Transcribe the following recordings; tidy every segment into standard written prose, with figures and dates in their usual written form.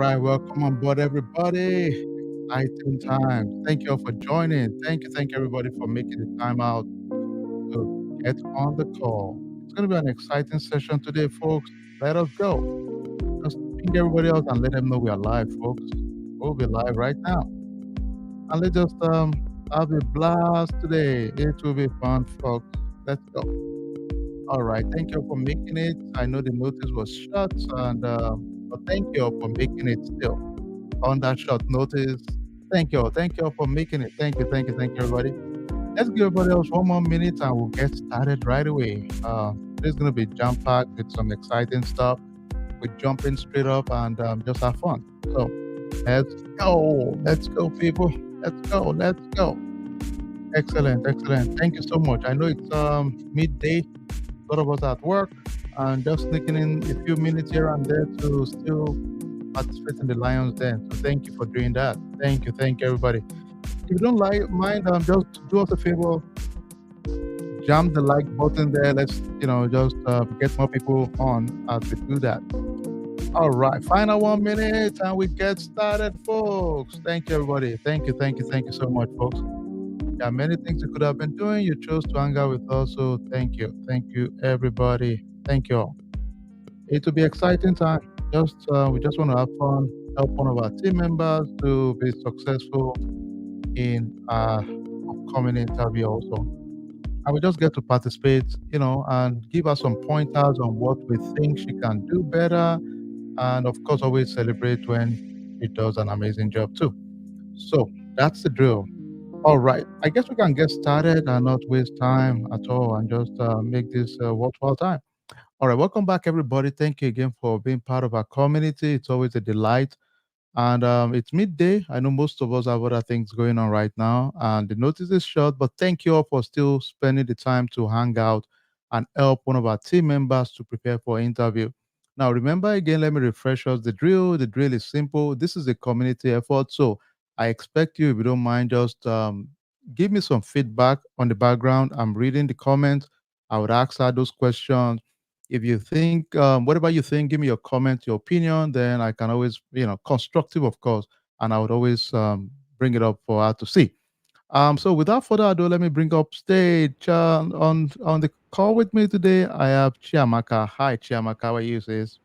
right, welcome on board, everybody. Exciting times. Thank you all for joining. Thank you, everybody, for making the time out to get on the call. It's going to be an exciting session today, folks. Let us go. Just ping everybody else and let them know we are live, folks. We'll be live right now. And let's just have a blast today. It will be fun, folks. Let's go. All right. Thank you all for making it. I know the notice was short, and but thank you all for making it still on that short notice. Thank you all. Thank you all for making it. Thank you, everybody. Let's give everybody else one more minute and we'll get started right away. Today's going to be jam packed with some exciting stuff. We're jumping straight up and just have fun. So let's go. Let's go, people. Let's go. Let's go. Excellent. Excellent. Thank you so much. I know it's midday. A lot of us at work and just sneaking in a few minutes here and there to still participate in the Lions Den. So thank you for doing that. Thank you, everybody. If you don't like mind, just do us a favor, jam the like button there. Let's just get more people on as we do that. All right, final 1 minute and we get started, folks. Thank you, everybody. Thank you so much, folks. There are many things you could have been doing. You chose to hang out with us, so thank you, everybody. Thank you all. It will be exciting time. Just we just want to have fun, help one of our team members to be successful in our upcoming interview also. And we just get to participate, and give us some pointers on what we think she can do better. And of course, always celebrate when she does an amazing job too. So that's the drill. All right. I guess we can get started and not waste time at all and just make this worthwhile time. All right. Welcome back, everybody. Thank you again for being part of our community. It's always a delight. And it's midday. I know most of us have other things going on right now, and the notice is short, but thank you all for still spending the time to hang out and help one of our team members to prepare for interview. Now, remember again, let me refresh us the drill. The drill is simple. This is a community effort. So I expect you, if you don't mind, just give me some feedback on the background. I'm reading the comments. I would ask her those questions. If you think whatever you think, give me your comment, your opinion, then I can always, constructive, of course, and I would always bring it up for her to see. So without further ado, let me bring up stage on the call with me today. I have Chiamaka. Hi, Chiamaka. How are you, sis?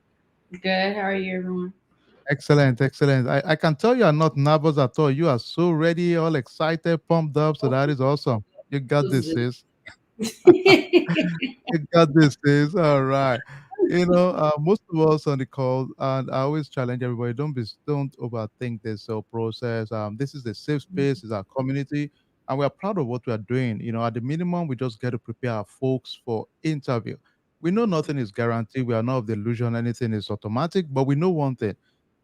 Good. How are you, everyone? Excellent, excellent. I can tell you are not nervous at all. You are so ready, all excited, pumped up. So that is awesome. You got this, sis. You got this, sis. All right. Most of us on the call, and I always challenge everybody: don't overthink this whole process. This is a safe space, it's our community, and we are proud of what we are doing. At the minimum, we just get to prepare our folks for interview. We know nothing is guaranteed. We are not of the illusion anything is automatic, but we know one thing: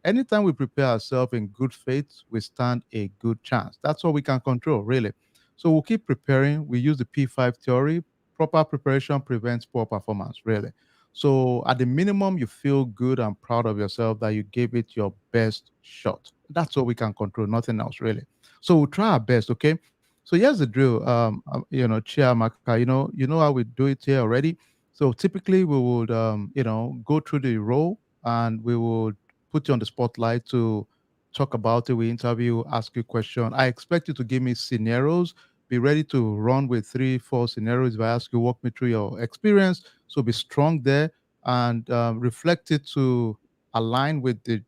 anytime we prepare ourselves in good faith, we stand a good chance. That's all we can control, really. So we'll keep preparing. We use the P5 theory. Proper preparation prevents poor performance, really. So at the minimum, you feel good and proud of yourself that you gave it your best shot. That's all we can control, nothing else, really. So we'll try our best, okay? So here's the drill. Chia Maka, you know how we do it here already. So typically we would go through the role and we would put you on the spotlight to talk about it. We interview, ask you question. I expect you to give me scenarios. Be ready to run with 3, 4 scenarios. If I ask you, walk me through your experience. So be strong there and reflect it to align with the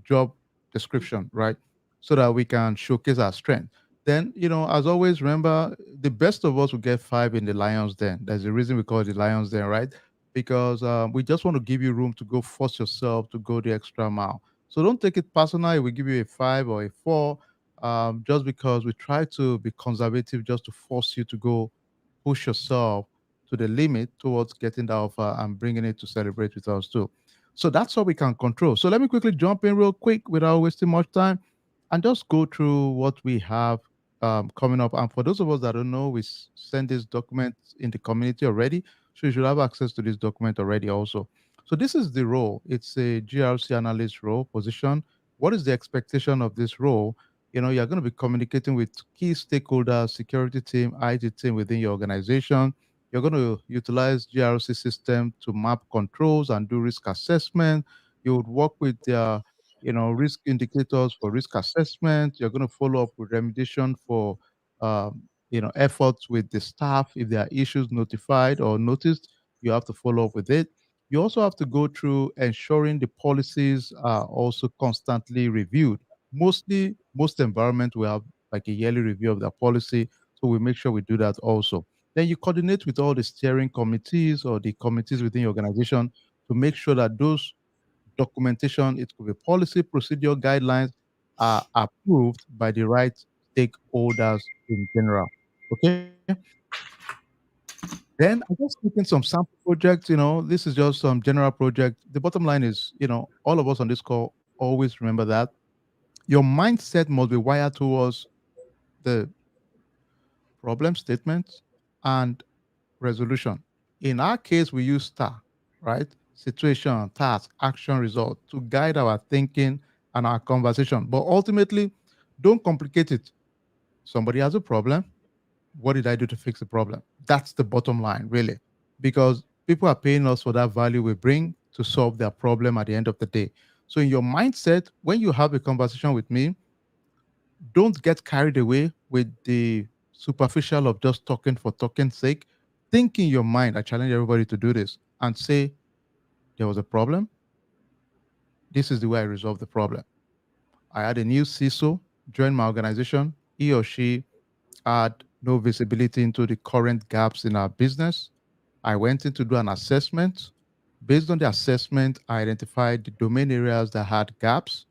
job description, right? So that we can showcase our strength. Then, as always, remember the best of us will get 5 in the Lions Den. There's a reason we call it the Lions Den, right? Because we just want to give you room to go force yourself to go the extra mile. So don't take it personal if we give you a 5 or a 4, just because we try to be conservative just to force you to go push yourself to the limit towards getting the offer and bringing it to celebrate with us too. So that's all we can control. So let me quickly jump in real quick without wasting much time and just go through what we have coming up. And for those of us that don't know, we send this document in the community already. So you should have access to this document already also. So this is the role. It's a GRC analyst role position. What is the expectation of this role? You're going to be communicating with key stakeholders, security team, IT team within your organization. You're going to utilize GRC system to map controls and do risk assessment. You would work with their risk indicators for risk assessment. You're going to follow up with remediation for, efforts with the staff. If there are issues notified or noticed, you have to follow up with it. You also have to go through ensuring the policies are also constantly reviewed. Most environments will have like a yearly review of their policy, so we make sure we do that also. Then you coordinate with all the steering committees or the committees within your organization to make sure that those documentation, it could be policy, procedure, guidelines are approved by the right stakeholders in general. Okay. Then I just taking some sample projects, this is just some general project. The bottom line is, all of us on this call always remember that your mindset must be wired towards the problem statement and resolution. In our case, we use STAR, right? Situation, task, action, result to guide our thinking and our conversation. But ultimately, don't complicate it. Somebody has a problem. What did I do to fix the problem? That's the bottom line, really, because people are paying us for that value we bring to solve their problem at the end of the day. So, in your mindset, when you have a conversation with me, don't get carried away with the superficial of just talking for talking's sake. Think in your mind. I challenge everybody to do this and say, there was a problem. This is the way I resolved the problem. I had a new CISO join my organization. He or she had no visibility into the current gaps in our business. I went in to do an assessment. Based on the assessment, I identified the domain areas that had gaps,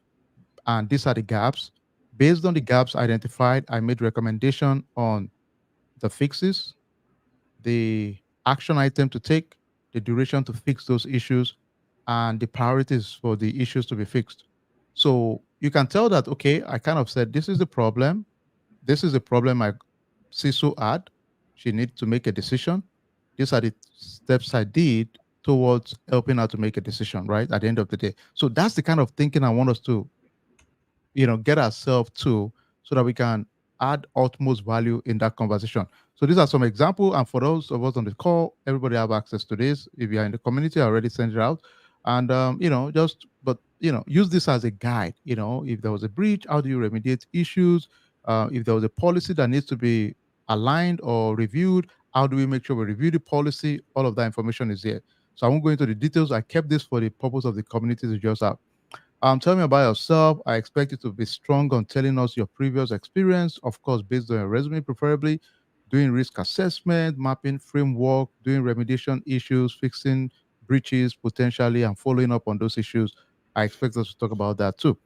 and these are the gaps. Based on the gaps identified, I made recommendation on the fixes, the action item to take, the duration to fix those issues, and the priorities for the issues to be fixed. So you can tell that, okay, I kind of said, this is the problem. This is the problem my CISO had. She needs to make a decision. These are the steps I did towards helping her to make a decision, right? At the end of the day. So that's the kind of thinking I want us to get ourselves to, so that we can add utmost value in that conversation. So these are some examples, and for those of us on the call, everybody have access to this. If you are in the community, I already sent it out. And just but use this as a guide. If there was a breach, how do you remediate issues? If there was a policy that needs to be aligned or reviewed, how do we make sure we review the policy? All of that information is here. So I won't go into the details. I kept this for the purpose of the community to just have. Tell me about yourself. I expect you to be strong on telling us your previous experience, of course, based on your resume, preferably doing risk assessment, mapping framework, doing remediation issues, fixing breaches potentially, and following up on those issues. I expect us to talk about that too.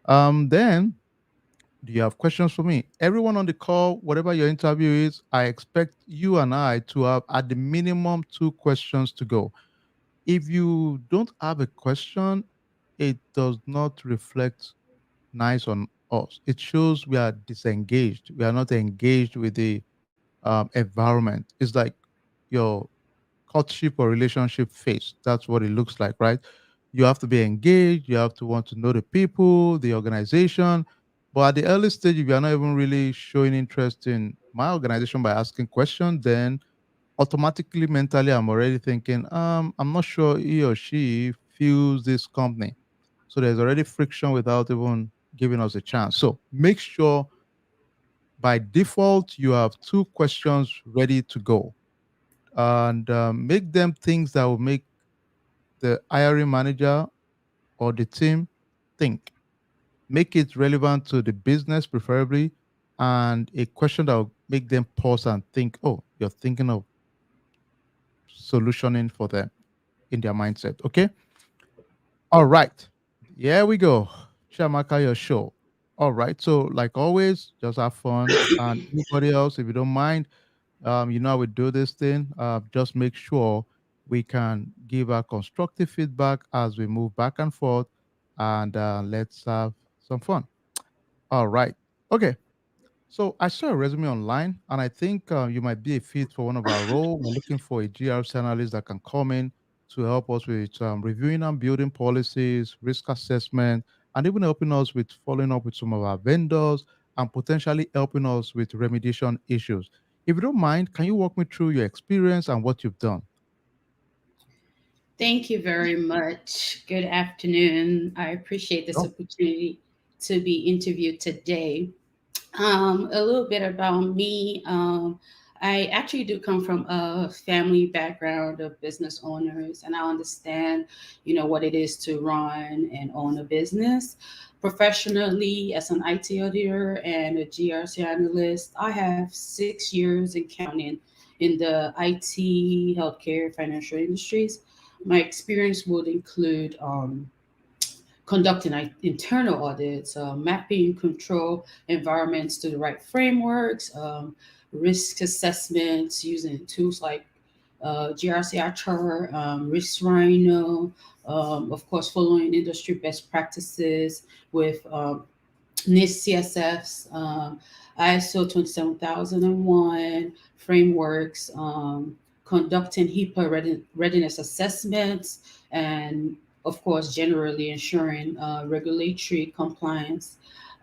Then, do you have questions for me? Everyone on the call, whatever your interview is, I expect you and I to have at the minimum 2 questions to go. If you don't have a question, it does not reflect nice on us. It shows we are disengaged. We are not engaged with the environment. It's like your courtship or relationship phase. That's what it looks like, right? You have to be engaged. You have to want to know the people, the organization. But at the early stage, if you are not even really showing interest in my organization by asking questions, then automatically mentally I'm already thinking, I'm not sure he or she feels this company. So there's already friction without even giving us a chance. So make sure by default you have 2 questions ready to go, and make them things that will make the hiring manager or the team think. Make it relevant to the business, preferably, and a question that will make them pause and think, oh, you're thinking of solutioning for them in their mindset. Okay. All right. Here we go. Shamaka, your show. All right. So, like always, just have fun. And anybody else, if you don't mind, you know how we do this thing. Just make sure we can give our constructive feedback as we move back and forth. And let's have some fun. All right. Okay. So I saw a resume online, and I think you might be a fit for one of our roles. We're looking for a GRC analyst that can come in to help us with reviewing and building policies, risk assessment, and even helping us with following up with some of our vendors and potentially helping us with remediation issues. If you don't mind, can you walk me through your experience and what you've done? Thank you very much. Good afternoon. I appreciate this Sure. opportunity to be interviewed today. A little bit about me. I actually do come from a family background of business owners, and I understand, what it is to run and own a business. Professionally, as an IT auditor and a GRC analyst, I have 6 years in counting in the IT, healthcare, financial industries. My experience would include conducting internal audits, mapping control environments to the right frameworks, risk assessments using tools like GRC Risk Rhino, of course, following industry best practices with NIST CSFs, ISO 27001 frameworks, conducting HIPAA readiness assessments, and of course, generally ensuring regulatory compliance.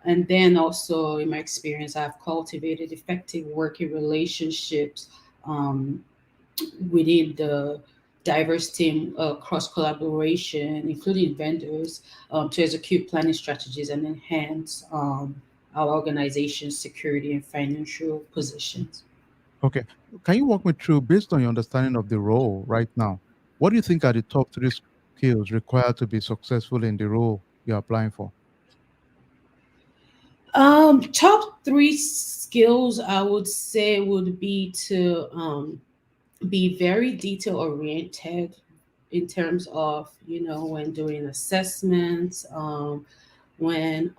And then also, in my experience, I've cultivated effective working relationships um, within the diverse team, cross collaboration, including vendors, to execute planning strategies and enhance our organization's security and financial positions. Okay. Can you walk me through, based on your understanding of the role right now, what do you think are the top three skills required to be successful in the role you're applying for? Top three skills I would say would be to be very detail oriented in terms of when doing assessments, when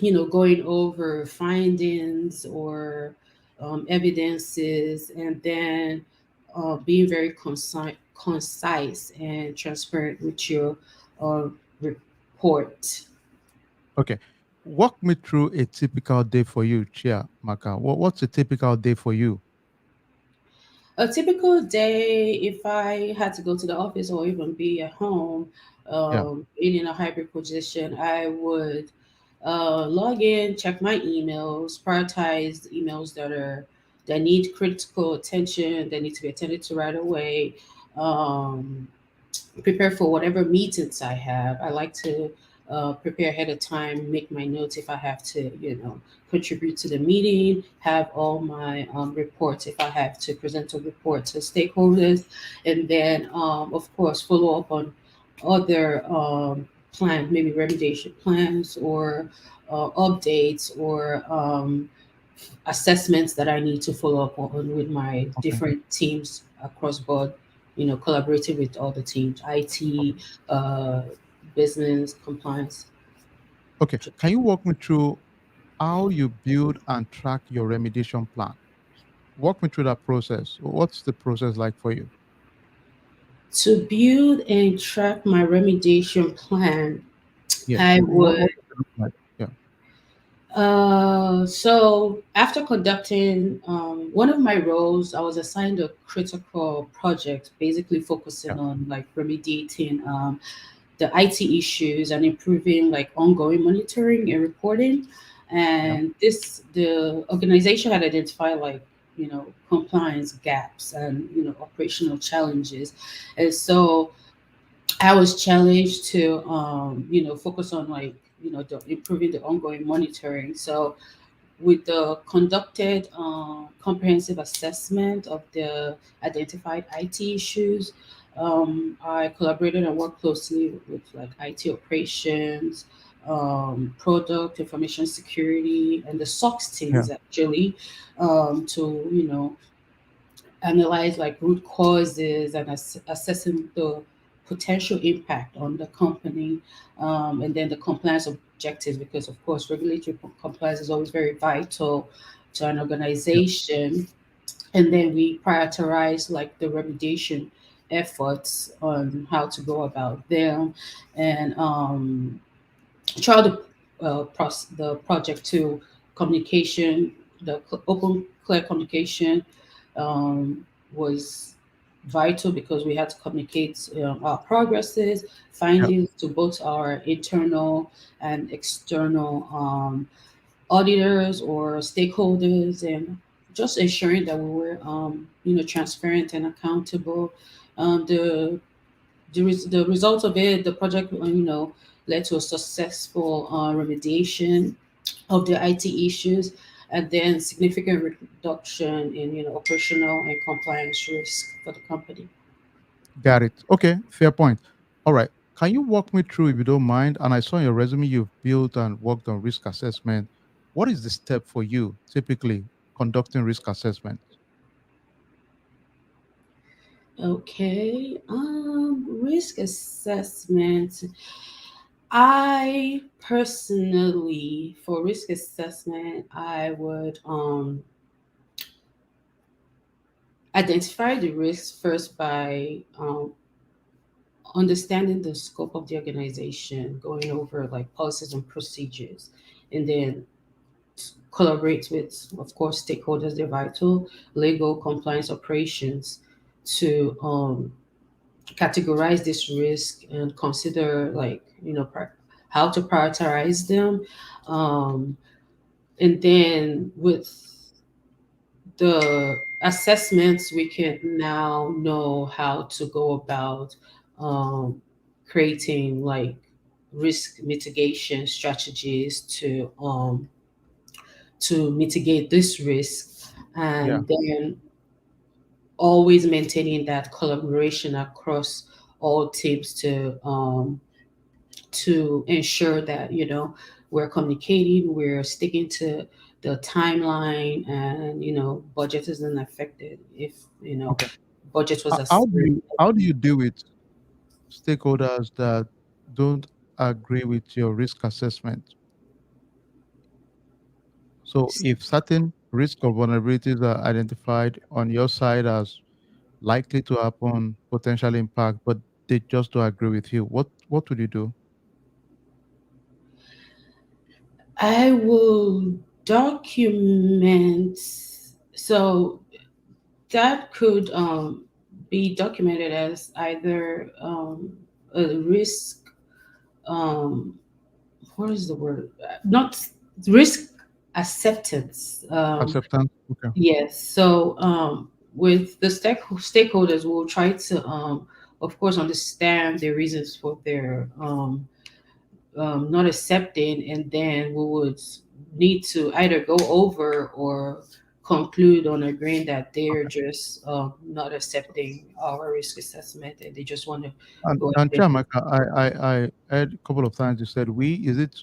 going over findings or evidences, and then being very concise and transparent with your uh, report. Okay. Walk me through a typical day for you, Chia Maka. What's a typical day for you? A typical day, if I had to go to the office or even be at home, Yeah. in a hybrid position, I would log in, check my emails, prioritize the emails that need critical attention, that need to be attended to right away. Um, Prepare for whatever meetings I have. I like to prepare ahead of time, make my notes if I have to, contribute to the meeting, have all my reports if I have to present a report to stakeholders, and then, of course, follow up on other plans, maybe remediation plans or updates or assessments that I need to follow up on with my Okay. different teams across board, collaborating with all the teams, IT, uh, business, compliance. Okay. Can you walk me through how you build and track your remediation plan? Walk me through that process. What's the process like for you? To build and track my remediation plan, Yes. I What would. does it look like? Yeah. So after conducting one of my roles, I was assigned a critical project, basically focusing Yeah. on like remediating the IT issues and improving like ongoing monitoring and reporting. Yeah. And the organization had identified like compliance gaps and operational challenges, and so I was challenged to focus on like improving the ongoing monitoring. So with the conducted comprehensive assessment of the identified IT issues, I collaborated and worked closely with like IT operations, product information security, and the SOX Yeah. teams actually, to analyze like root causes and assessing the potential impact on the company, and then the compliance objectives, because of course regulatory compliance is always very vital to an Yeah. organization. And then we prioritize like the remediation efforts on how to go about them, and throughout the project to communication, the open clear communication um, was vital because we had to communicate our progresses, Yeah. findings to both our internal and external auditors or stakeholders, and just ensuring that we were transparent and accountable. The the result of it, the project, led to a successful remediation of the IT issues, and then significant reduction in operational and compliance risk for the company. Got it. Okay, fair point. All right. Can you walk me through, if you don't mind? And I saw in your resume you've built and worked on risk assessment. What is the step for you typically conducting risk assessment? Okay, risk assessment. I personally, for risk assessment, I would identify the risks first by understanding the scope of the organization, going over like policies and procedures, and then collaborate with, of course, stakeholders. They're vital, legal, compliance, operations, to categorize this risk and consider, like, how to prioritize them. Um, and then with the assessments, we can now know how to go about um, creating like risk mitigation strategies to mitigate this risk, Yeah. and then always maintaining that collaboration across all teams to ensure that we're communicating, we're sticking to the timeline, and budget isn't affected if Okay. budget was How do assigned. you deal with stakeholders that don't agree with your risk assessment? So if certain risk or vulnerabilities are identified on your side as likely to happen, potential impact, but they just don't agree with you, what would you do? I will document. So that could be documented as either a risk, um, what is the word? Not risk acceptance. Acceptance? Okay. Yes. So with the stakeholders, we'll try to, of course, understand the reasons for their not accepting, and then we would need to either go over or conclude on agreeing that they're just not accepting our risk assessment, and they just want to And go and ahead Chiamaka, I heard a couple of times you said we. Is it,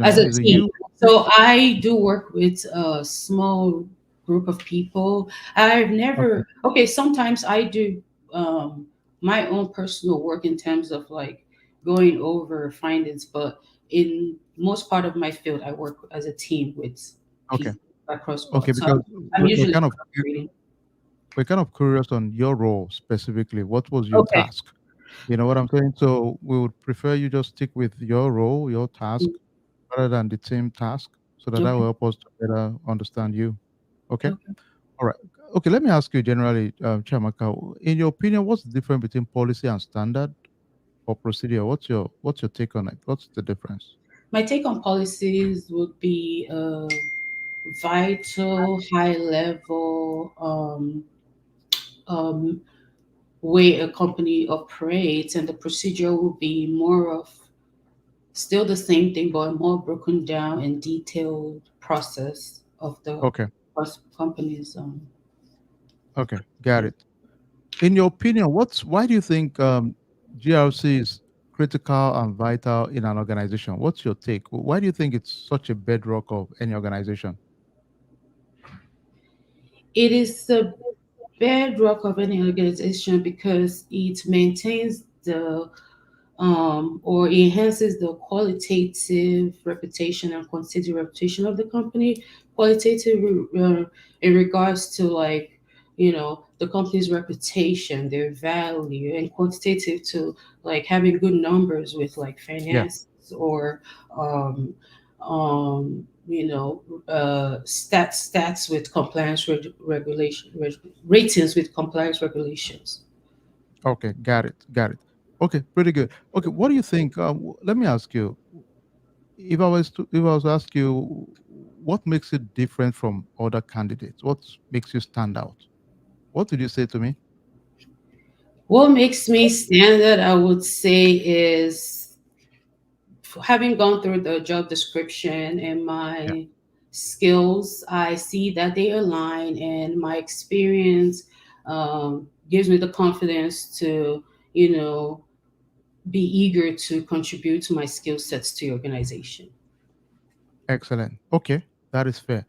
as a is it team. you? So I do work with a small group of people. I've Okay. never, okay, sometimes I do um, my own personal work in terms of like going over findings, but in most part of my field, I work as a team with Okay. people across Okay. board. So Because I'm we're usually kind of collaborating. we're kind of curious on your role specifically. What was your Okay. task? You know what I'm saying? So we would prefer you just stick with your role, your task, Mm, rather than the team task, so that will okay. help us to better understand you. Okay. Okay. All right. Okay. Let me ask you generally, Chiamaka, in your opinion, what's the difference between policy and standard or procedure? What's your take on it? What's the difference? My take on policies would be vital, high level um, way a company operates, and the procedure will be more of still the same thing, but a more broken down and detailed process of the Okay. company's. Okay. Got it. In your opinion, why do you think GRC is critical and vital in an organization? What's your take? Why do you think it's such a bedrock of any organization? It is the bedrock of any organization because it maintains the or enhances the qualitative reputation and quantitative reputation of the company. Qualitative in regards to, like, the company's reputation, their value, and quantitative to like having good numbers with like Yeah. finance or um, stats with compliance ratings with compliance regulations. Okay. Got it. Got it. Okay. Pretty good. Okay. What do you think? Let me ask you. If I was to ask you, what makes it different from other candidates? What makes you stand out? What would you say to me? What makes me stand out, I would say, is having gone through the job description and Yeah, my skills, I see that they align, and my experience gives me the confidence to, you know, be eager to contribute to my skill sets to the organization. excellent. Okay, that is fair.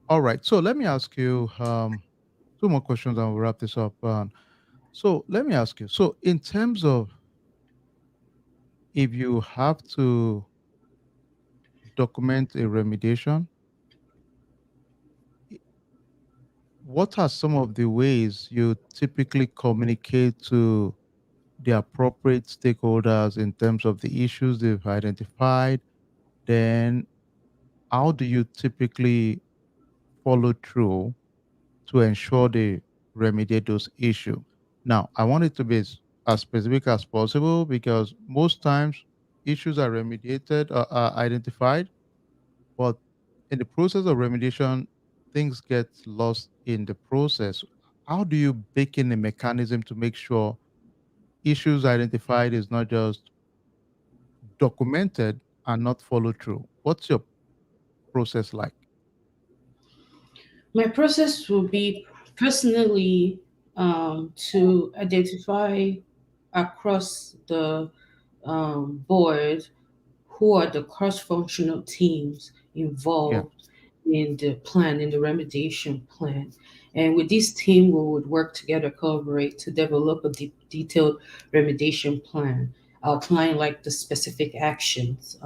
All right. So let me ask you two more questions and we'll wrap this up. So let me ask you. So in terms of if you have to document a remediation, i- what are some of the ways you typically communicate to the appropriate stakeholders in terms of the issues they've identified? Then how do you typically follow through to ensure they remediate those issues? Now, I want it to be as specific as possible because most times issues are remediated or are identified, but in the process of remediation, things get lost in the process. How do you bake in a mechanism to make sure issues identified is not just documented and not followed through? What's your process like? My process will be personally to identify across the board who are the cross-functional teams Yeah, involved in the plan, in the remediation plan. And with this team, we would work together, collaborate to develop a detailed remediation plan, outline like the specific actions,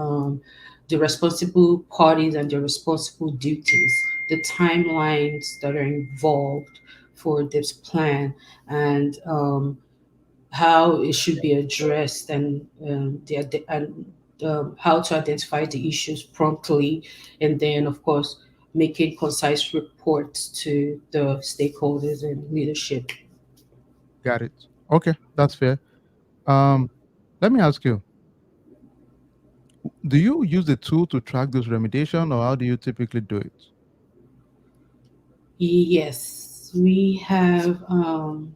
the responsible parties and the responsible duties, the timelines that are involved for this plan, and how it should be addressed, and how to identify the issues promptly, and then of course making concise reports to the stakeholders and leadership. got it. Okay, that's fair. Um, Let me ask you, do you use the tool to track those remediation or how do you typically do it? Yes, we have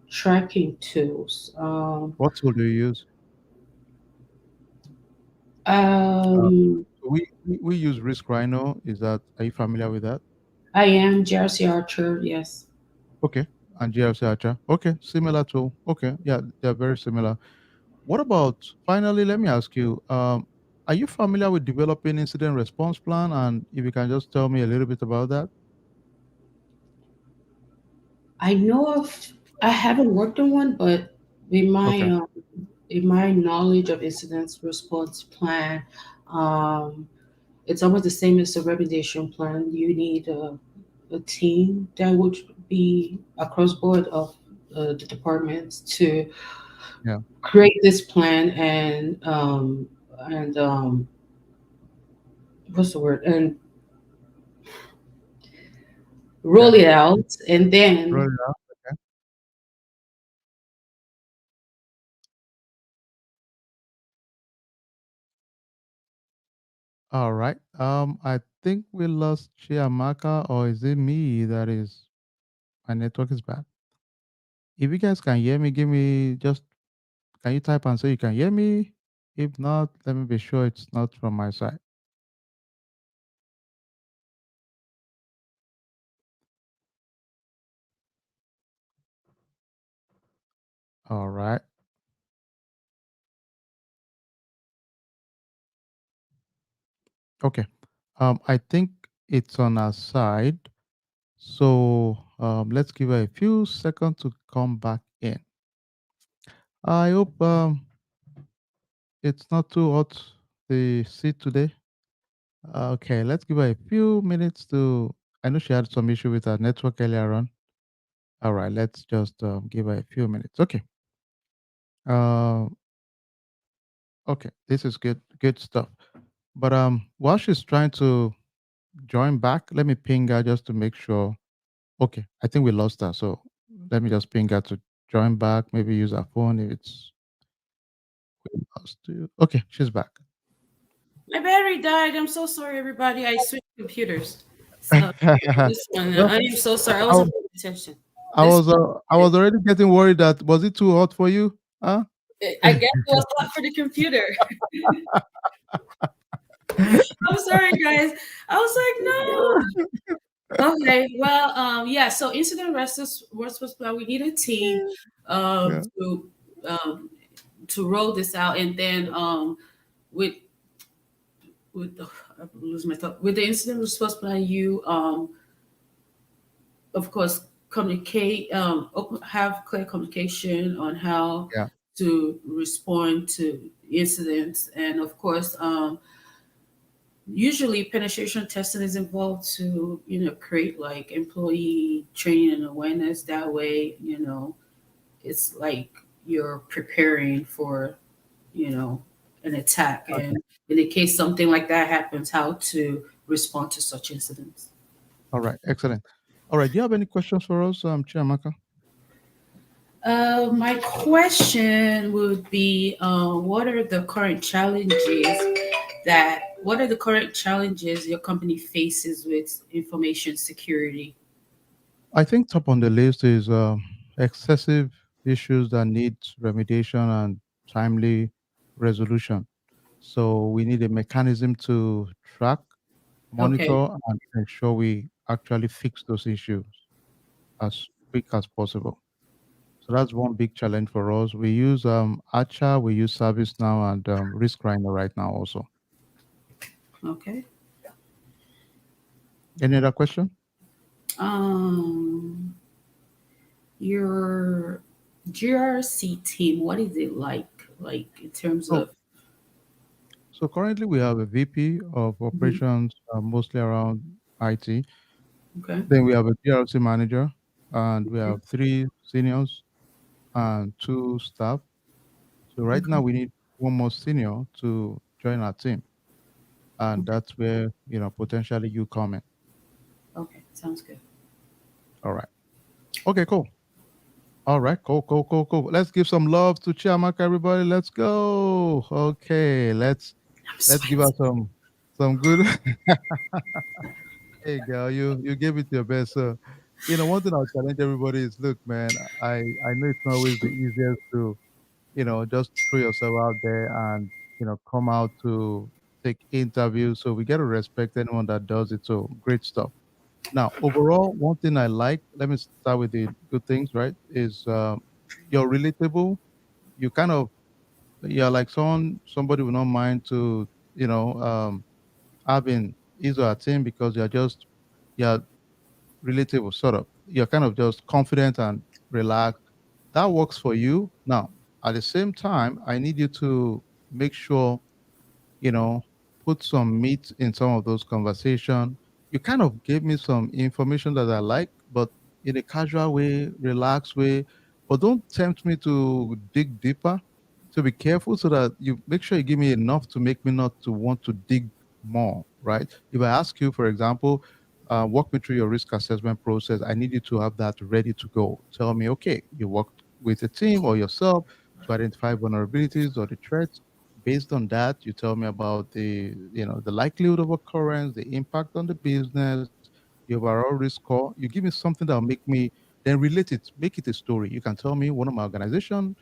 tracking tools. What tool do you use? Uh, Um, we use Risk Rhino. Are you familiar with that? I am GRC Archer. Yes, Okay. And GRC Archer. Okay. Similar tool. Okay. Yeah, they're very similar. What about, finally, let me ask you, are you familiar with developing incident response plan? And if you can just tell me a little bit about that. I know of. I haven't worked on one, but in my Okay. knowledge of incidents response plan, um, it's almost the same as a remediation plan. You need a team that would be across board of the departments to Yeah. create this plan, and what's the word, and roll Got it it. out, and then Roll it out. Okay. All right. I think we lost Chiamaka, or is it me that is my network is bad? If you guys can hear me, give me just can you type and say you can hear me? If not, let me be sure it's not from my side. All right. Okay. I think it's on our side. So let's give her a few seconds to come back in. I hope it's not too hot the seat today. Okay, let's give her a few minutes to. I know she had some issue with her network earlier on. All right, let's just give her a few minutes. Okay. Uh, okay, this is good stuff. But while she's trying to join back, let me ping her just to make sure. Okay, I think we lost her. So let me just ping her to join back. Maybe use her phone if it's lost to you. Okay, she's back. my battery died. I'm so sorry, everybody. I switched computers. So this one, Well, I am so sorry. I I, wasn't paying attention. This I was already getting worried that was it too hot for you? Huh? I guess it was hot for the computer. I'm sorry, guys. I was like, no. Okay, well, yeah. So incident response plan. We need a team Yeah. um, to roll this out, and then with I lose my thought. With the incident response plan, you of course communicate, have clear communication on how Yeah. to respond to incidents, and of course, usually penetration testing is involved to create like employee training and awareness. That way, it's like you're preparing for an attack, Okay. and in the case something like that happens, how to respond to such incidents. All right. Excellent. All right. Do you have any questions for us, Chiamaka? My question would be, what are the current challenges your company faces with information security? I think top on the list is excessive issues that need remediation and timely resolution. So we need a mechanism to track, Okay, monitor, and ensure we actually fix those issues as quick as possible. So that's one big challenge for us. We use Acha, we use ServiceNow, and Risk Rhino right now also. okay. Any other question? Um, your GRC team, what is it like in terms Oh, of? so currently we have a VP of Mhm. operations, mostly around IT. Okay, Then we have a GRC manager, and we okay, have three seniors and two staff. So right now okay, we need one more senior to join our team, and okay. that's where potentially you come in. Okay, sounds good. All right. Okay. Cool. All right. Cool. Cool. Cool. Cool. Let's give some love to Chiamaka, everybody. Let's go. Okay. I'm Let's give her sweating. some good. Hey, girl, you gave it your best. So, one thing I'll challenge everybody is, look, man, I know it's not always the easiest to just throw yourself out there and come out to take interviews. So we got to respect anyone that does it. So great stuff. Now, overall, one thing I like, let me start with the good things, right? Is you're relatable. You kind of you're like somebody will not mind to having his or her team because you're relatable, sort of. You're kind of just confident and relaxed. That works for you. Now, at the same time, I need you to make sure you know, put some meat in some of those conversations. You kind of gave me some information that I like, but in a casual way, relaxed way. But don't tempt me to dig deeper. So be careful so that you make sure you give me enough to make me not to want to dig more, right? If I ask you, for example, walk me through your risk assessment process, I need you to have that ready to go. Tell me, okay, you worked with a team or yourself to identify vulnerabilities or the threats. Based on that, you tell me about the likelihood of occurrence, the impact on the business, the overall risk score. You give me something that will make me then relate it, make it a story. You can tell me one of my organization,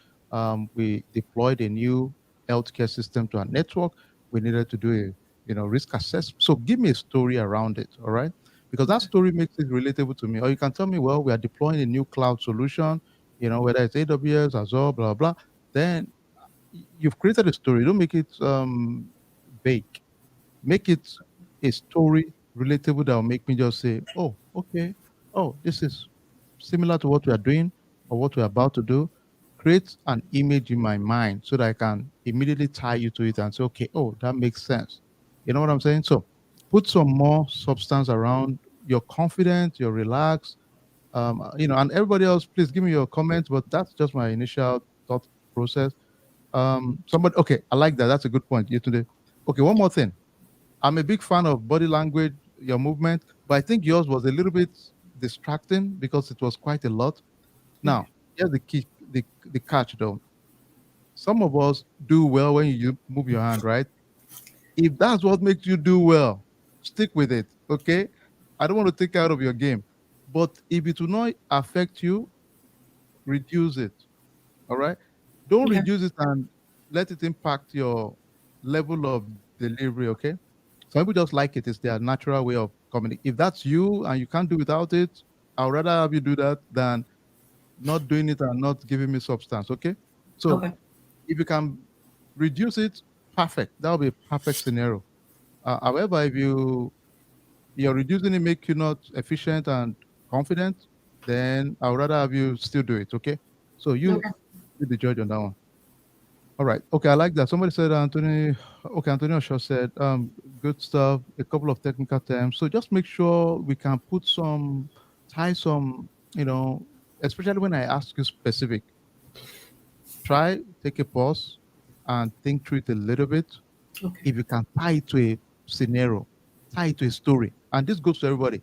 we deployed a new healthcare system to our network. We needed to do a risk assessment. So give me a story around it, all right? Because that Okay, story makes it relatable to me. Or you can tell me, well, we are deploying a new cloud solution, whether it's AWS, Azure, blah blah. Then you've created a story. Don't make it vague. Make it a story relatable that will make me just say, "Oh, okay. Oh, this is similar to what we are doing or what we're about to do." Create an image in my mind so that I can immediately tie you to it and say, "Okay, oh, that makes sense." You know what I'm saying? So, put some more substance around. You're confident. You're relaxed. And everybody else, please give me your comments. But that's just my initial thought process. Somebody, okay, I like that. That's a good point. You today. Okay, one more thing. I'm a big fan of body language, your movement, but I think yours was a little bit distracting because it was quite a lot. okay, Now, here's the key, the catch though. Some of us do well when you move your hand, right? If that's what makes you do well, stick with it. Okay. I don't want to take out of your game. But if it will not affect you, reduce it. All right. Don't Okay. reduce it and let it impact your level of delivery. Okay. Some people just like it. It's their natural way of communicating. If that's you and you can't do without it, I'd rather have you do that than not doing it and not giving me substance. Okay. So Okay. if you can reduce it, perfect. That will be a perfect scenario. However, if you're reducing it, make you not efficient and confident, then I would rather have you still do it. Okay. So you Okay. be the judge on that one. All right. Okay, I like that. Somebody said Anthony. Okay, Antonio Shaw said, good stuff. A couple of technical terms. So just make sure we can put some, tie some, you know, especially when I ask you specific. Try take a pause and think through it a little bit. Okay. If you can tie it to a scenario, tie it to a story, and this goes to everybody.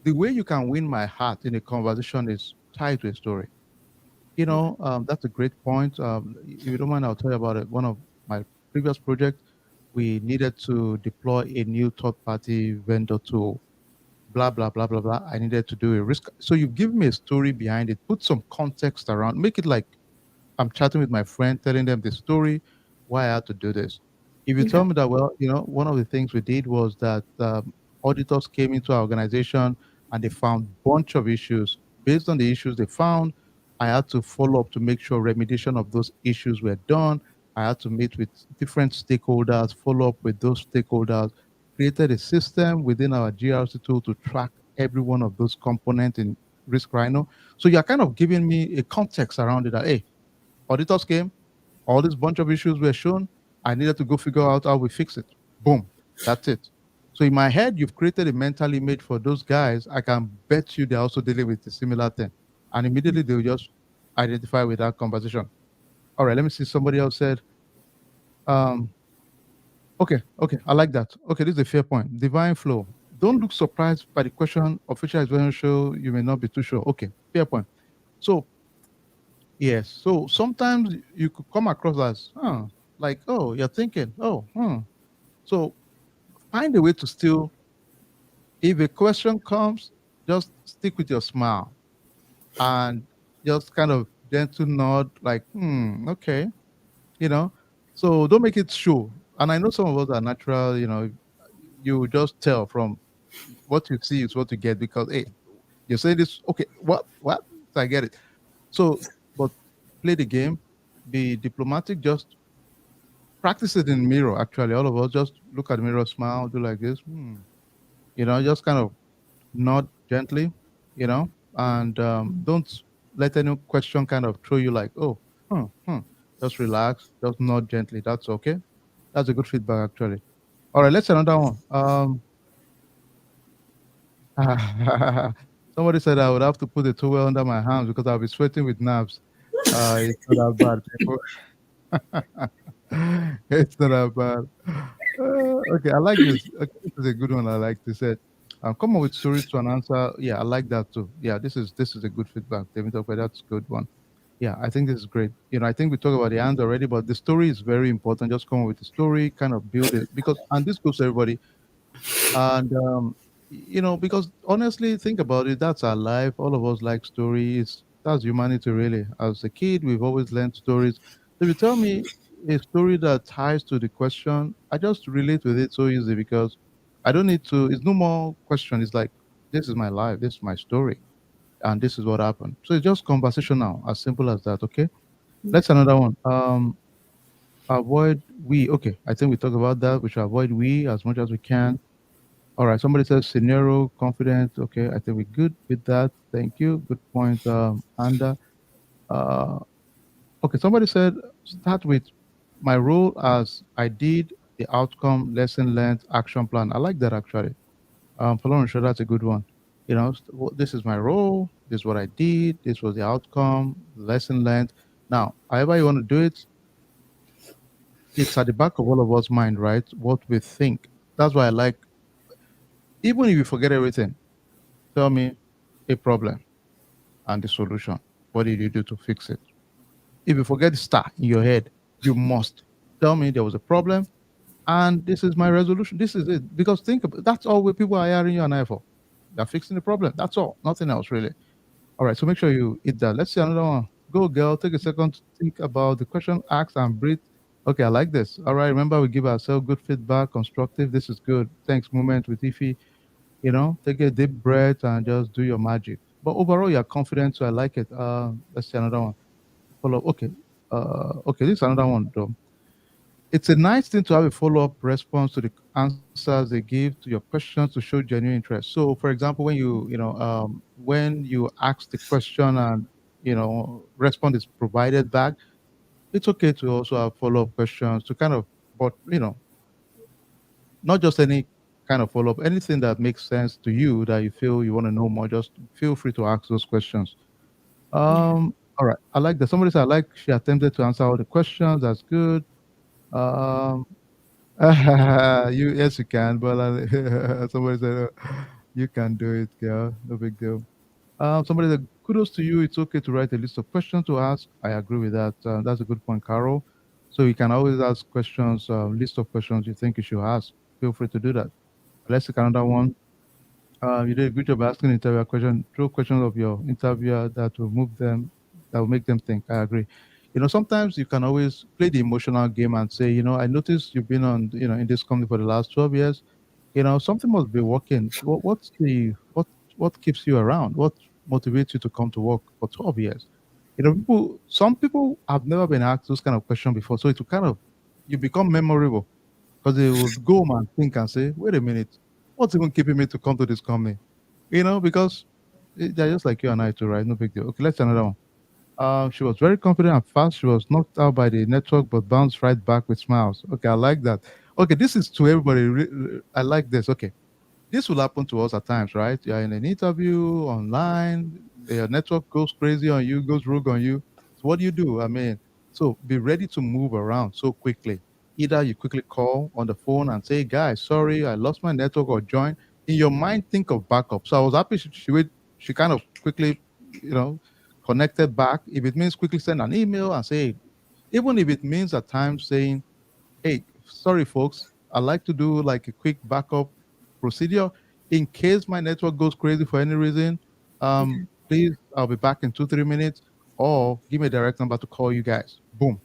The way you can win my heart in a conversation is tie it to a story. Okay. That's a great point. If you don't mind, I'll tell you about it. One of my previous projects, we needed to deploy a new third-party vendor tool. Blah blah blah blah blah. I needed to do a risk. So you give me a story behind it. Put some context around. Make it like I'm chatting with my friend, telling them the story, why I had to do this. If you Okay. tell me that, well, one of the things we did was that auditors came into our organization and they found bunch of issues. Based on the issues they found, I had to follow up to make sure remediation of those issues were done. I had to meet with different stakeholders, follow up with those stakeholders, created a system within our GRC tool to track every one of those components in Risk Rhino. So you're kind of giving me a context around it that, hey, auditors came, all this bunch of issues were shown. I needed to go figure out how we fix it. Boom, that's it. So in my head, you've created a mental image for those guys. I can bet you they're also dealing with a similar thing. And immediately they'll just identify with that conversation. All right, let me see. Somebody else said, um, okay, I like that. Okay, this is a fair point. Divine flow. Don't look surprised by the question. Official is very sure. You may not be too sure. Okay, fair point. So yes. So sometimes you could come across as, like, oh, you're thinking, oh, So find a way to still, if a question comes, just stick with your smile and just kind of gentle nod, like, okay, you know. So don't make it show. And I know some of us are natural, you just tell from what you see is what you get because, hey, you say this, okay, what? So I get it. So, but play the game, be diplomatic, just practice it in the mirror. Actually, all of us just look at the mirror, smile, do like this, just kind of nod gently, and don't let any question kind of throw you like, oh, hmm, hmm. Just relax, just nod gently. That's okay. That's a good feedback, actually. All right, let's another one. Somebody said I would have to put the towel under my arms because I'll be sweating with nerves. It's not that bad, people. It's not that bad. Okay, I like this. Okay, this is a good one. I like this. Said, come up with stories to an answer. Yeah, I like that too. Yeah, this is a good feedback. David, okay, that's a good one. Yeah, I think this is great. I think we talked about the answer already, but the story is very important. Just come up with the story, kind of build it because, and this goes to everybody. And because honestly, think about it. That's our life. All of us like stories. That's humanity, really. As a kid, we've always learned stories. If you tell me a story that ties to the question, I just relate with it so easy because I don't need to. It's no more question. It's like this is my life. This is my story, and this is what happened. So it's just conversational, as simple as that. Okay. Let's another one. Avoid we. Okay, I think we talked about that. We should avoid we as much as we can. All right. Somebody says scenario confident. Okay. I think we're good with that. Thank you. Good point. Uh, okay. Somebody said start with my role as I did the outcome, lesson learned, action plan. I like that actually. For sure, that's a good one. This is my role. This is what I did. This was the outcome, lesson learned. Now, however you want to do it, it's at the back of all of us' mind, right? What we think. That's why I like, even if you forget everything, tell me a problem and the solution. What did you do to fix it? If you forget the star in your head, you must tell me there was a problem and this is my resolution. This is it. Because think about that's all what people are hiring you and I for. You're fixing the problem. That's all. Nothing else really. All right. So make sure you eat that. Let's see another one. Go, girl. Take a second to think about the question, ask, and breathe. Okay, I like this. All right. Remember, we give ourselves good feedback, constructive. This is good. Thanks, moment with Ify. Take a deep breath and just do your magic. But overall, you're confident, so I like it. Let's see another one. Follow. Okay. Okay. This is another one though. It's a nice thing to have a follow-up response to the answers they give to your questions to show genuine interest. So, for example, when you ask the question and response is provided back, it's okay to also have follow-up questions to kind of, but not just any kind of follow-up, anything that makes sense to you that you feel you want to know more. Just feel free to ask those questions. Yeah. All right, I like that. Somebody said I like she attempted to answer all the questions. That's good. Um, you yes you can, but somebody said you can do it, girl. No big deal. Somebody said kudos to you. It's okay to write a list of questions to ask. I agree with that. That's a good point, Carol. So you can always ask questions, list of questions you think you should ask. Feel free to do that. Let's take another one. You did a good job asking interviewer question, throw questions of your interviewer that will make them think. I agree. Sometimes you can always play the emotional game and say, I noticed you've been in this company for the last 12 years. Something must be working. What keeps you around? What motivates you to come to work for 12 years? Some people have never been asked those kind of questions before. So it will kind of, you become memorable because they would go home and think and say, wait a minute, what's even keeping me to come to this company? Because they're just like you and I too, right? No big deal. Okay, let's another one. She was very confident and fast. She was knocked out by the network, but bounced right back with smiles. Okay, I like that. Okay, this is to everybody. I like this. Okay, this will happen to us at times, right? You're in an interview online, your network goes crazy on you, goes rogue on you. So what do you do? I mean, so be ready to move around so quickly. Either you quickly call on the phone and say, guys, sorry, I lost my network, or join. In your mind, think of backup. So I was happy she kind of quickly, you know, connected back. If it means quickly send an email and say, even if it means at times saying, hey, sorry, folks, I like to do like a quick backup procedure in case my network goes crazy for any reason. Okay. Please, I'll be back in 2, 3 minutes, or give me a direct number to call you guys. Boom.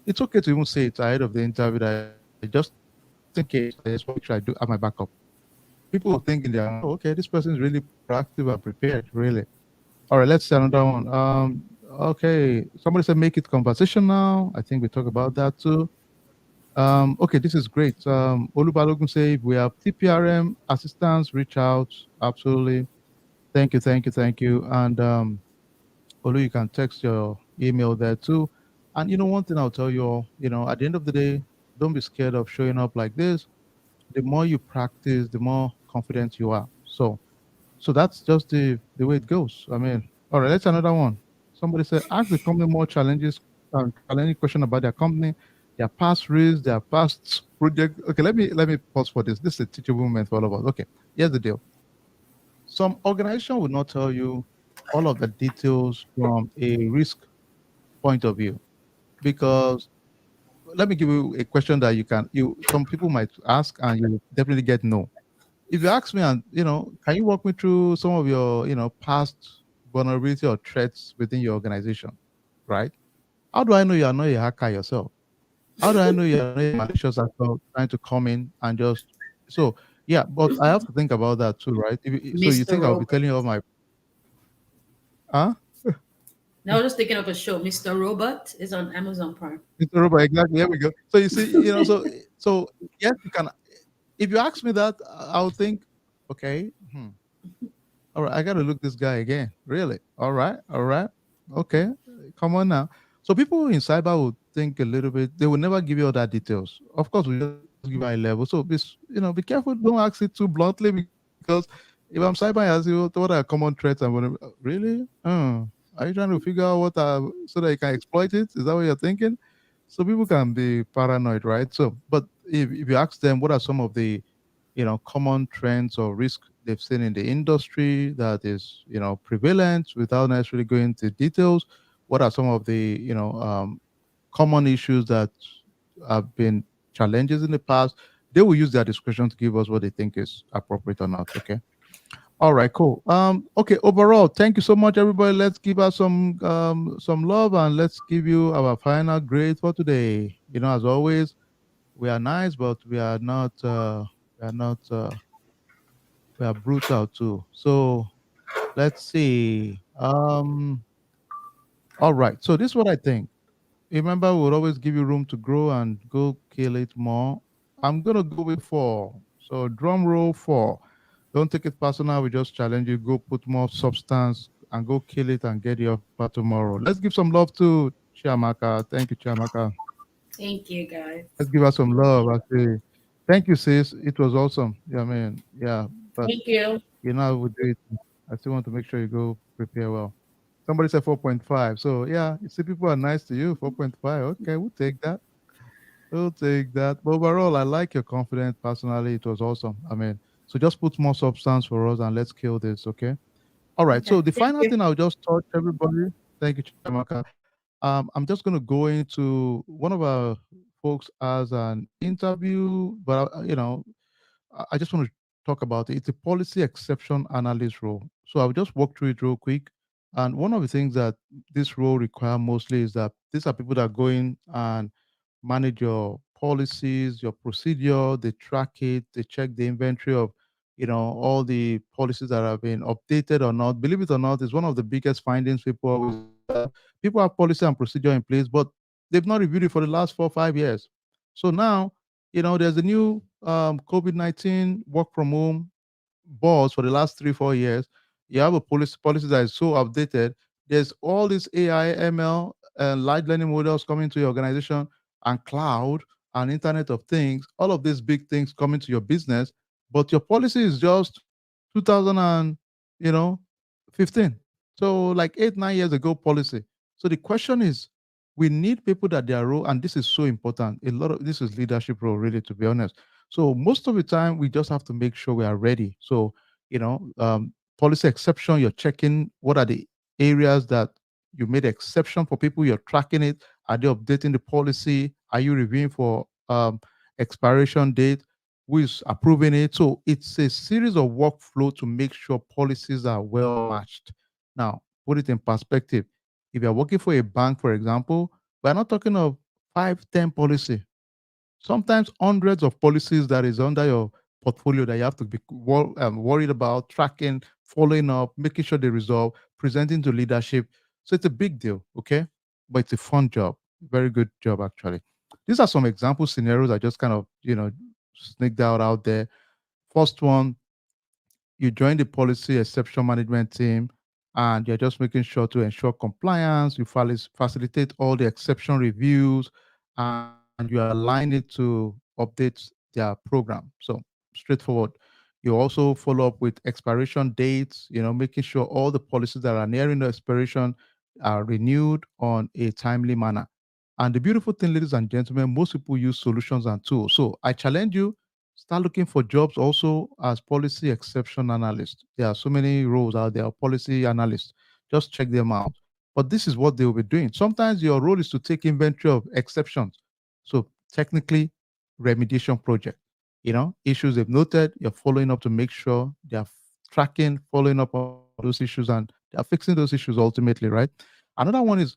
It's okay to even say it ahead of the interview that just in case, I just want to make sure I do have my backup. People will think in their mind, oh, okay, this person is really proactive and prepared, really. All right, let's see another one. Okay, somebody said make it conversational. I think we talk about that too. Okay, this is great. Olubalogun say if we have TPRM assistants, reach out. Absolutely. Thank you, thank you, thank you. And Olu, you can text your email there too. And one thing I'll tell you all, at the end of the day, don't be scared of showing up like this. The more you practice, the more confident you are. So that's just the way it goes. I mean, all right, let's another one. Somebody said, ask the company more challenging question about their company, their past risks, their past project. Okay, let me pause for this. This is a teachable moment for all of us. Okay, here's the deal. Some organization will not tell you all of the details from a risk point of view because let me give you a question that you some people might ask and you definitely get no. If you ask me and can you walk me through some of your past vulnerability or threats within your organization, right? How do I know you are not a hacker yourself? How do I know you are not a malicious actor trying to come in and just so yeah? But I have to think about that too, right? So you Mr. think I'll be Robot. telling you all my huh? Now I was just thinking of a show. Mr. Robot is on Amazon Prime. Mr. Robot, exactly. Here we go. So you see, so yes, you can. If you ask me that, I'll think, okay, all right, I got to look this guy again. Really? All right, okay, come on now. So people in cyber would think a little bit. They will never give you all that details. Of course, we just give you high level. So be careful. Don't ask it too bluntly because if I'm cyber, I ask you what are common threats and whatever. Really? Are you trying to figure out so that you can exploit it? Is that what you're thinking? So people can be paranoid, right? So, but if you ask them, what are some of the common trends or risk they've seen in the industry that is prevalent without necessarily going into details, what are some of the common issues that have been challenges in the past, they will use their discretion to give us what they think is appropriate or not. Okay, All right, cool. Okay, overall, thank you so much, everybody. Let's give us some love and let's give you our final grade for today. As always, we are nice, but we are not we are brutal too. So let's see. All right. So this is what I think. Remember, we would always give you room to grow and go kill it more. I'm gonna go with four. So drum roll four. Don't take it personal. We just challenge you. Go put more substance and go kill it and get the offer tomorrow. Let's give some love to Chiamaka. Thank you, Chiamaka. Thank you, guys. Let's give her some love. Actually, thank you, sis. It was awesome. Yeah, man. Yeah, but Thank you. I would do it. I still want to make sure you go prepare well. Somebody said 4.5. So yeah, you see, people are nice to you. 4.5. Okay, we'll take that. We'll take that. But overall, I like your confidence. Personally, it was awesome. So just put more substance for us and let's kill this. Okay. All right. Okay. So the Thank final you. thing I'll just touch everybody. Thank you, Chiamaka. I'm just going to go into one of our folks as an interview, but I just want to talk about it. It's a policy exception analyst role. So I'll just walk through it real quick. And one of the things that this role require mostly is that these are people that go in and manage your policies, your procedure, they track it, they check the inventory of, all the policies that have been updated or not. Believe it or not, it's one of the biggest findings people always have. People have policy and procedure in place, but they've not reviewed it for the last 4 or 5 years. So now, there's a new COVID-19 work from home boss for the last 3 4 years. You have a policy that is so outdated. There's all this AI, ML, and large learning models coming to your organization, and cloud and Internet of Things. All of these big things coming to your business, but your policy is just 2000 and 15. So like 8 9 years ago policy. So the question is, we need people that their role, and this is so important. A lot of this is leadership role, really, to be honest. So most of the time, we just have to make sure we are ready. So, policy exception, you're checking what are the areas that you made exception for people, you're tracking it. Are they updating the policy? Are you reviewing for expiration date? Who is approving it? So it's a series of workflow to make sure policies are well matched. Now, put it in perspective. If you're working for a bank, for example, we're not talking of 5 10 policy, sometimes hundreds of policies that is under your portfolio that you have to be worried about, tracking, following up, making sure they resolve, presenting to leadership. So it's a big deal, okay? But it's a fun job, very good job actually. These are some example scenarios I just kind of sneaked out there. First one, you join the policy exception management team and you're just making sure to ensure compliance, you facilitate all the exception reviews, and you align it to update their program. So straightforward. You also follow up with expiration dates, making sure all the policies that are nearing the expiration are renewed on a timely manner. And the beautiful thing, ladies and gentlemen, most people use solutions and tools. So I challenge you, start looking for jobs also as policy exception analyst. There are so many roles out there, policy analysts. Just check them out. But this is what they will be doing. Sometimes your role is to take inventory of exceptions. So technically, remediation project. Issues they've noted, you're following up to make sure they are tracking, following up on those issues, and they are fixing those issues ultimately, right? Another one is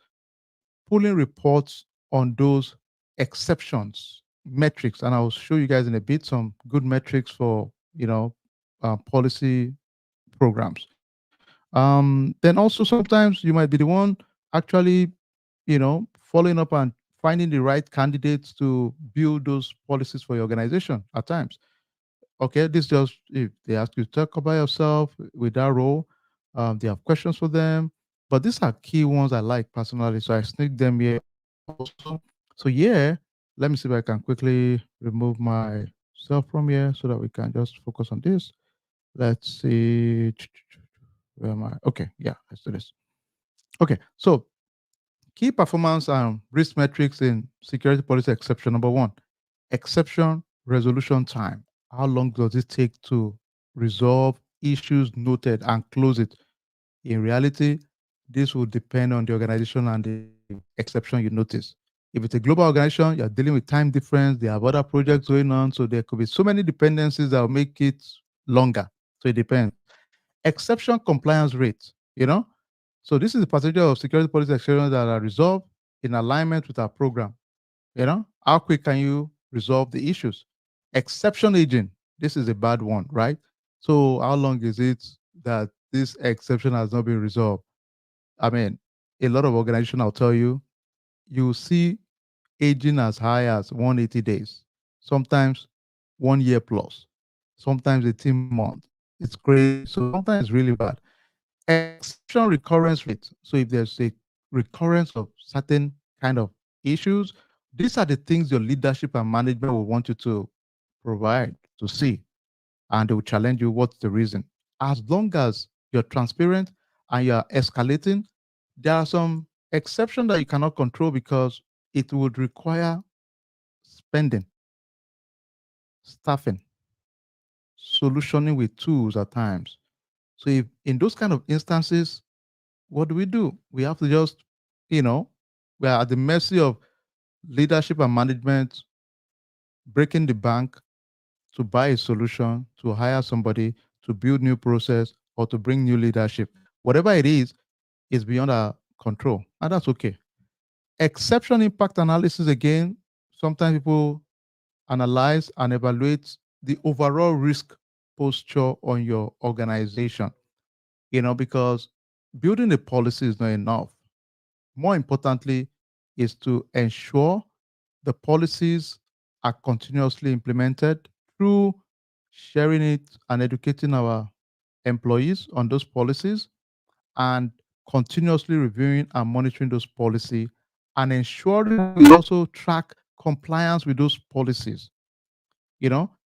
pulling reports on those exceptions, metrics, and I'll show you guys in a bit some good metrics for policy programs. Then also sometimes you might be the one actually following up and finding the right candidates to build those policies for your organization at times. Okay, this just if they ask you to talk about yourself with that role, they have questions for them. But these are key ones I like personally, so I sneak them here also. So yeah, let me see if I can quickly remove myself from here so that we can just focus on this. Let's see. Where am I? Okay, yeah, let's do this. Okay, so key performance and risk metrics in security policy exception. Number one, exception resolution time. How long does it take to resolve issues noted and close it? In reality, this will depend on the organization and the exception you notice. If it's a global organization, you're dealing with time difference, they have other projects going on, so there could be so many dependencies that will make it longer. So it depends. exception compliance rate, So this is the percentage of security policy exceptions that are resolved in alignment with our program. How quick can you resolve the issues? Exception aging, this is a bad one, right? So how long is it that this exception has not been resolved? I mean, a lot of organizations, I'll tell you, you see aging as high as 180 days, sometimes 1 year plus, sometimes 18 months. It's crazy. So sometimes it's really bad. Exception recurrence rate. So if there's a recurrence of certain kind of issues, these are the things your leadership and management will want you to provide to see, and they will challenge you what's the reason. As long as you're transparent and you're escalating, there are some exceptions that you cannot control because it would require spending, staffing, solutioning with tools at times. So if in those kind of instances, what do? We have to just, you know, we are at the mercy of leadership and management breaking the bank to buy a solution, to hire somebody, to build new process, or to bring new leadership. Whatever it is beyond our control, and that's okay. Exception impact analysis again. Sometimes people analyze and evaluate the overall risk posture on your organization. Because building a policy is not enough. More importantly, is to ensure the policies are continuously implemented through sharing it and educating our employees on those policies, and continuously reviewing and monitoring those policies, and ensuring we also track compliance with those policies.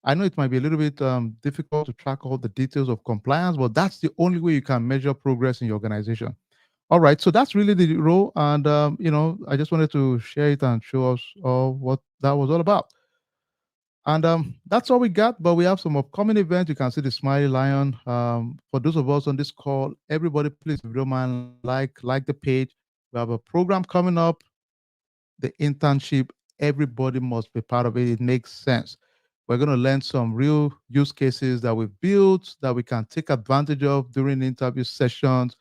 I know it might be a little bit difficult to track all the details of compliance, but that's the only way you can measure progress in your organization. All right, so that's really the role, and I just wanted to share it and show us all what that was all about. And that's all we got, but we have some upcoming events. You can see the smiley lion. For those of us on this call, everybody, please, if you don't mind, like the page. We have a program coming up, the internship. Everybody must be part of it. It makes sense. We're going to learn some real use cases that we've built that we can take advantage of during interview sessions.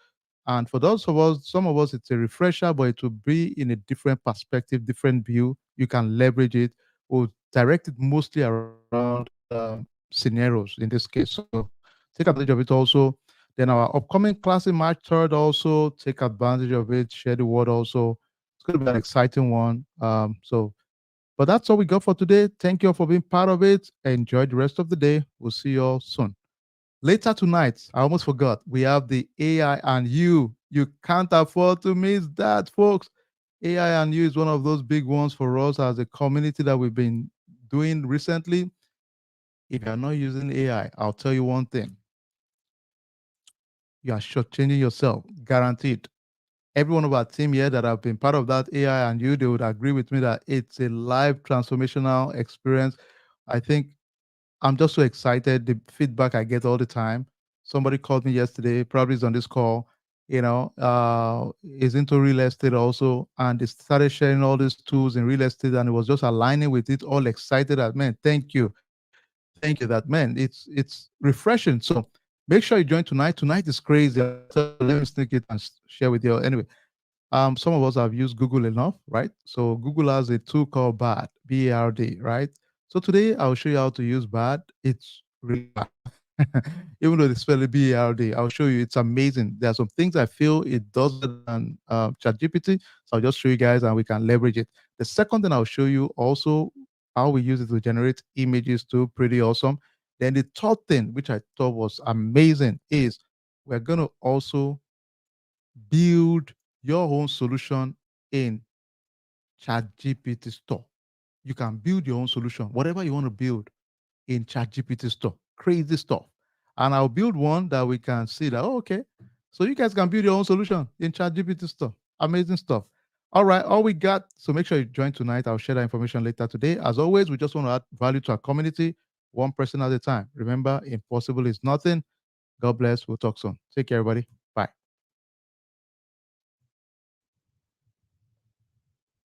And for those of us, some of us, it's a refresher, but it will be in a different perspective, different view. You can leverage it. We'll direct it mostly around scenarios in this case. So take advantage of it also. Then our upcoming class in March 3rd also, take advantage of it, share the word also. It's going to be an exciting one. But that's all we got for today. Thank you all for being part of it. Enjoy the rest of the day. We'll see you all soon. Later tonight, I almost forgot, we have the AI and you. You can't afford to miss that, folks. AI and you is one of those big ones for us as a community that we've been doing recently. If you're not using AI, I'll tell you one thing. You are shortchanging yourself, guaranteed. Every one of our team here that have been part of that AI and you, they would agree with me that it's a live transformational experience. I think I'm just so excited. The feedback I get all the time. Somebody called me yesterday, probably is on this call, is into real estate also. And they started sharing all these tools in real estate, and it was just aligning with it, all excited at, man, thank you. Thank you. That, man, it's refreshing. So make sure you join tonight. Tonight is crazy. I'll tell you, let me sneak it and share with you. Anyway, some of us have used Google enough, right? So Google has a tool called BARD, BARD, right? So today I'll show you how to use BARD. It's really bad. Even though it's spelled BARD, I'll show you. It's amazing. There are some things I feel it does better than ChatGPT. So I'll just show you guys and we can leverage it. The second thing I'll show you also how we use it to generate images too. Pretty awesome. Then the third thing, which I thought was amazing, is we're going to also build your own solution in ChatGPT store. You can build your own solution, whatever you want to build in ChatGPT store. Crazy stuff. And I'll build one that we can see that, oh, okay. So you guys can build your own solution in ChatGPT store. Amazing stuff. All right, all we got. So make sure you join tonight. I'll share that information later today. As always, we just want to add value to our community, one person at a time. Remember, impossible is nothing. God bless. We'll talk soon. Take care, everybody.